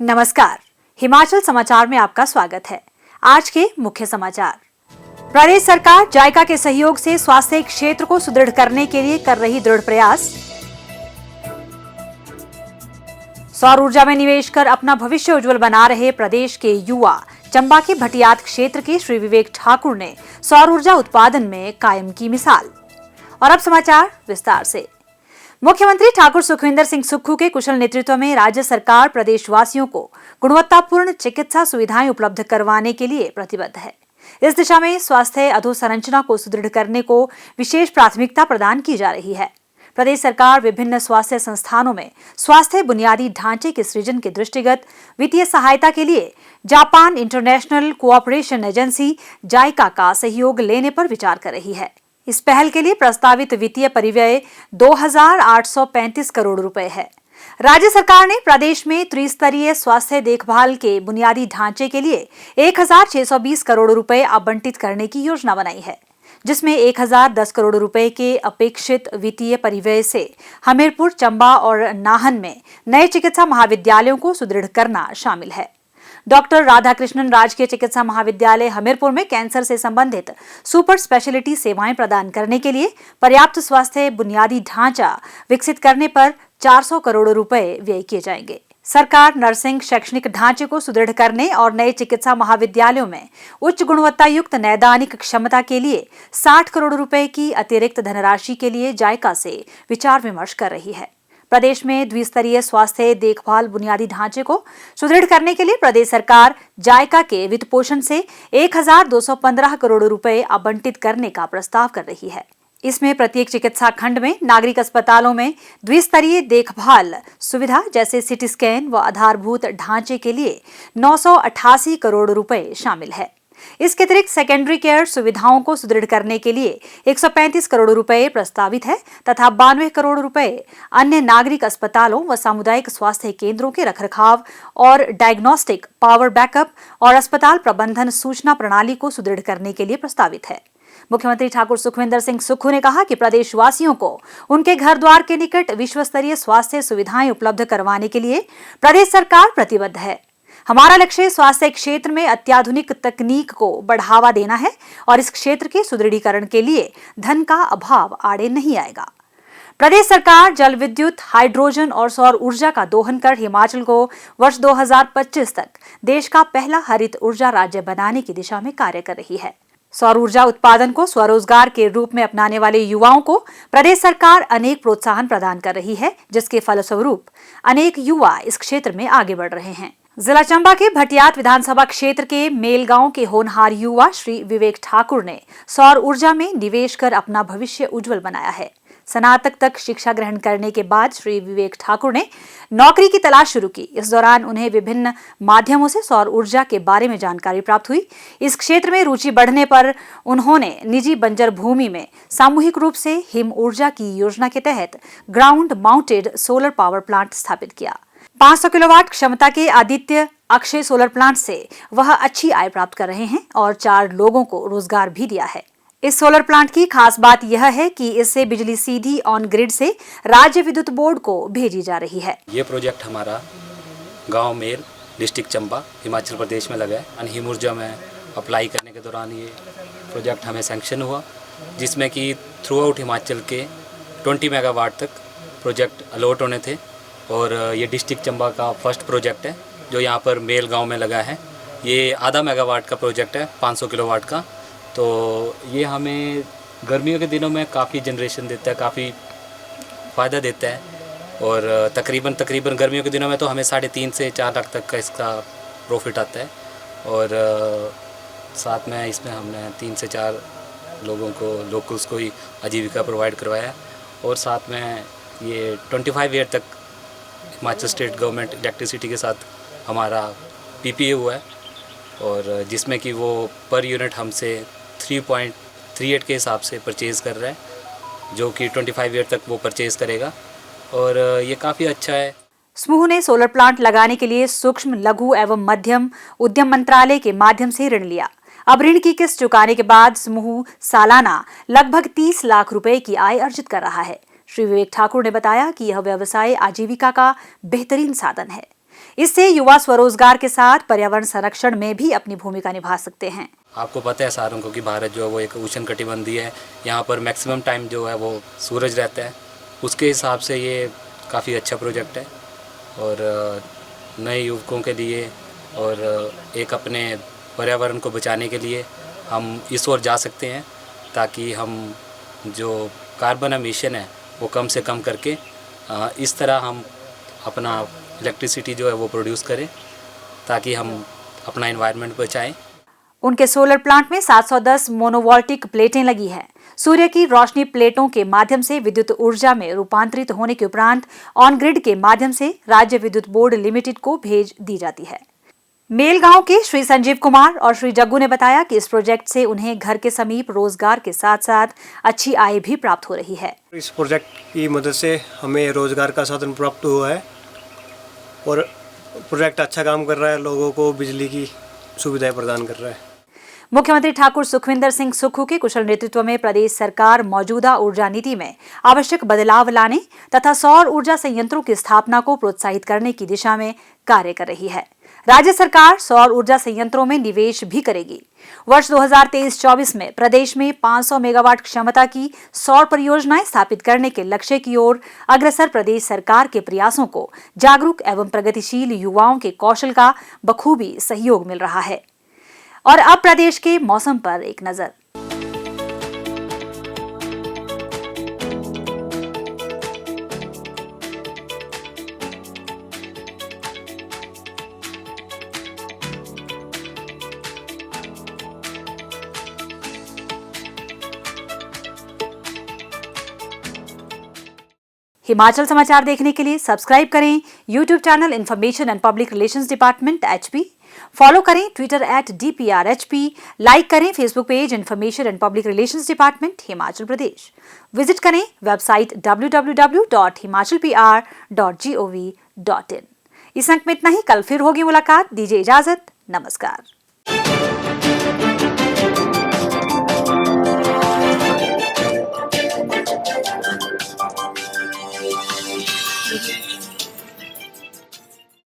नमस्कार, हिमाचल समाचार में आपका स्वागत है। आज के मुख्य समाचार। प्रदेश सरकार जायका के सहयोग से स्वास्थ्य क्षेत्र को सुदृढ़ करने के लिए कर रही दृढ़ प्रयास। सौर ऊर्जा में निवेश कर अपना भविष्य उज्जवल बना रहे प्रदेश के युवा। चंबा के भटियात क्षेत्र के श्री विवेक ठाकुर ने सौर ऊर्जा उत्पादन में कायम की मिसाल। और अब समाचार विस्तार से। मुख्यमंत्री ठाकुर सुखविंदर सिंह सुक्खू के कुशल नेतृत्व में राज्य सरकार प्रदेशवासियों को गुणवत्तापूर्ण चिकित्सा सुविधाएं उपलब्ध करवाने के लिए प्रतिबद्ध है। इस दिशा में स्वास्थ्य अधोसंरचना को सुदृढ़ करने को विशेष प्राथमिकता प्रदान की जा रही है। प्रदेश सरकार विभिन्न स्वास्थ्य संस्थानों में स्वास्थ्य बुनियादी ढांचे के सृजन के दृष्टिगत वित्तीय सहायता के लिए जापान इंटरनेशनल कोऑपरेशन एजेंसी जायका का सहयोग लेने पर विचार कर रही है। इस पहल के लिए प्रस्तावित वित्तीय परिव्यय 2,835 करोड़ रुपए है। राज्य सरकार ने प्रदेश में त्रिस्तरीय स्वास्थ्य देखभाल के बुनियादी ढांचे के लिए 1,620 करोड़ रुपए आवंटित करने की योजना बनाई है, जिसमें 1,010 करोड़ रुपए के अपेक्षित वित्तीय परिव्यय से हमीरपुर, चंबा और नाहन में नए चिकित्सा महाविद्यालयों को सुदृढ़ करना शामिल है। डॉक्टर राधाकृष्णन राजकीय चिकित्सा महाविद्यालय हमीरपुर में कैंसर से संबंधित सुपर स्पेशलिटी सेवाएं प्रदान करने के लिए पर्याप्त स्वास्थ्य बुनियादी ढांचा विकसित करने पर 400 करोड़ रुपए व्यय किए जाएंगे। सरकार नर्सिंग शैक्षणिक ढांचे को सुदृढ़ करने और नए चिकित्सा महाविद्यालयों में उच्च गुणवत्ता युक्त नैदानिक क्षमता के लिए 60 करोड़ रुपए की अतिरिक्त धनराशि के लिए जायका से विचार विमर्श कर रही है। प्रदेश में द्विस्तरीय स्वास्थ्य देखभाल बुनियादी ढांचे को सुदृढ़ करने के लिए प्रदेश सरकार जायका के वित्त पोषण से 1,215 करोड़ रुपए आवंटित करने का प्रस्ताव कर रही है। इसमें प्रत्येक चिकित्सा खंड में नागरिक अस्पतालों में द्विस्तरीय देखभाल सुविधा जैसे सिटी स्कैन व आधारभूत ढांचे के लिए 988 करोड़ रुपए शामिल है। इसके अतिरिक्त सेकेंडरी केयर सुविधाओं को सुदृढ़ करने के लिए 135 करोड़ रुपए प्रस्तावित है तथा 92 करोड़ रुपए अन्य नागरिक अस्पतालों व सामुदायिक स्वास्थ्य केंद्रों के रखरखाव और डायग्नोस्टिक पावर बैकअप और अस्पताल प्रबंधन सूचना प्रणाली को सुदृढ़ करने के लिए प्रस्तावित है। मुख्यमंत्री ठाकुर सुखविंदर सिंह सुक्खू ने कहा कि प्रदेशवासियों को उनके घर द्वार के निकट विश्व स्तरीय स्वास्थ्य सुविधाएं उपलब्ध करवाने के लिए प्रदेश सरकार प्रतिबद्ध है। हमारा लक्ष्य स्वास्थ्य क्षेत्र में अत्याधुनिक तकनीक को बढ़ावा देना है और इस क्षेत्र के सुदृढ़ीकरण के लिए धन का अभाव आड़े नहीं आएगा। प्रदेश सरकार जल विद्युत, हाइड्रोजन और सौर ऊर्जा का दोहन कर हिमाचल को वर्ष 2025 तक देश का पहला हरित ऊर्जा राज्य बनाने की दिशा में कार्य कर रही है। सौर ऊर्जा उत्पादन को स्वरोजगार के रूप में अपनाने वाले युवाओं को प्रदेश सरकार अनेक प्रोत्साहन प्रदान कर रही है, जिसके फलस्वरूप अनेक युवा इस क्षेत्र में आगे बढ़ रहे हैं। जिला चंबा के भटियात विधानसभा क्षेत्र के मेल गांव के होनहार युवा श्री विवेक ठाकुर ने सौर ऊर्जा में निवेश कर अपना भविष्य उज्जवल बनाया है। स्नातक तक शिक्षा ग्रहण करने के बाद श्री विवेक ठाकुर ने नौकरी की तलाश शुरू की। इस दौरान उन्हें विभिन्न माध्यमों से सौर ऊर्जा के बारे में जानकारी प्राप्त हुई। इस क्षेत्र में रुचि बढ़ने पर उन्होंने निजी बंजर भूमि में सामूहिक रूप से हिम ऊर्जा की योजना के तहत ground mounted solar power plant स्थापित किया। 500 किलोवाट क्षमता के आदित्य अक्षय सोलर प्लांट से वह अच्छी आय प्राप्त कर रहे हैं और 4 लोगों को रोजगार भी दिया है। इस सोलर प्लांट की खास बात यह है कि इससे बिजली सीधी ऑन ग्रिड से राज्य विद्युत बोर्ड को भेजी जा रही है। ये प्रोजेक्ट हमारा गांव मेल डिस्ट्रिक्ट चंबा हिमाचल प्रदेश में लगा है। हिम ऊर्जा में अप्लाई करने के दौरान ये प्रोजेक्ट हमें सैंक्शन हुआ, जिसमें कि थ्रू आउट हिमाचल के 20 मेगावाट तक प्रोजेक्ट अलॉट होने थे और ये डिस्ट्रिक्ट चंबा का फर्स्ट प्रोजेक्ट है जो यहाँ पर मेल गांव में लगा है। ये आधा मेगावाट का प्रोजेक्ट है, 500 किलोवाट का। तो ये हमें गर्मियों के दिनों में काफ़ी जनरेशन देता है, काफ़ी फ़ायदा देता है और तकरीबन गर्मियों के दिनों में तो हमें 3.5 से 4 लाख तक का इसका प्रॉफिट आता है। और साथ में इसमें हमने 3 से 4 लोगों को लोकल्स को ही आजीविका प्रोवाइड करवाया है और साथ में ये 25 ईयर तक हिमाचल स्टेट गवर्नमेंट इलेक्ट्रिसिटी के साथ हमारा PPA हुआ है और जिसमें कि वो पर यूनिट हमसे 3.38 के हिसाब से परचेज़ कर रहा है, जो कि 25 ईयर तक वो परचेज़ करेगा और ये काफ़ी अच्छा है। समूह ने सोलर प्लांट लगाने के लिए सूक्ष्म, लघु एवं मध्यम उद्यम मंत्रालय के माध्यम से ऋण लिया। अब ऋण की किस्त चुकाने के बाद समूह सालाना लगभग 30 लाख रुपए की आय अर्जित कर रहा है। श्री विवेक ठाकुर ने बताया कि यह व्यवसाय आजीविका का बेहतरीन साधन है। इससे युवा स्वरोजगार के साथ पर्यावरण संरक्षण में भी अपनी भूमिका निभा सकते हैं। आपको पता है सारों को कि भारत जो है वो एक उष्णकटिबंधीय है। यहाँ पर मैक्सिमम टाइम जो है वो सूरज रहता है। उसके हिसाब से ये काफ़ी अच्छा प्रोजेक्ट है और नए युवकों के लिए और एक अपने पर्यावरण को बचाने के लिए हम इस ओर जा सकते हैं, ताकि हम जो कार्बन एमिशन है वो कम से कम करके इस तरह हम अपना इलेक्ट्रिसिटी जो है वो प्रोड्यूस करें, ताकि हम अपना एनवायरनमेंट बचाएं। उनके सोलर प्लांट में 710 मोनोवोल्टिक प्लेटें लगी हैं। सूर्य की रोशनी प्लेटों के माध्यम से विद्युत ऊर्जा में रूपांतरित होने के उपरांत ऑन ग्रिड के माध्यम से राज्य विद्युत बोर्ड लिमिटेड को भेज दी जाती है। मेल गांव के श्री संजीव कुमार और श्री जग्गू ने बताया कि इस प्रोजेक्ट से उन्हें घर के समीप रोजगार के साथ साथ अच्छी आय भी प्राप्त हो रही है। इस प्रोजेक्ट की मदद से हमें रोजगार का साधन प्राप्त हुआ है और प्रोजेक्ट अच्छा काम कर रहा है, लोगों को बिजली की सुविधाएं प्रदान कर रहा है। मुख्यमंत्री ठाकुर सुखविंदर सिंह सुक्खू के कुशल नेतृत्व में प्रदेश सरकार मौजूदा ऊर्जा नीति में आवश्यक बदलाव लाने तथा सौर ऊर्जा संयंत्रों की स्थापना को प्रोत्साहित करने की दिशा में कार्य कर रही है। राज्य सरकार सौर ऊर्जा संयंत्रों में निवेश भी करेगी। वर्ष 2023-24 में प्रदेश में 500 मेगावाट क्षमता की सौर परियोजनाएं स्थापित करने के लक्ष्य की ओर अग्रसर प्रदेश सरकार के प्रयासों को जागरूक एवं प्रगतिशील युवाओं के कौशल का बखूबी सहयोग मिल रहा है। और अब प्रदेश के मौसम पर एक नजर। हिमाचल समाचार देखने के लिए सब्सक्राइब करें YouTube channel information and public relations department HP, follow करें ट्विटर @DPRHP, लाइक करें Facebook page information and public relations department Himachal Pradesh, visit करें वेबसाइट www.himachalpr.gov.in। इस अंक में इतना ही। कल फिर होगी मुलाकात। दीजिए इजाजत। नमस्कार।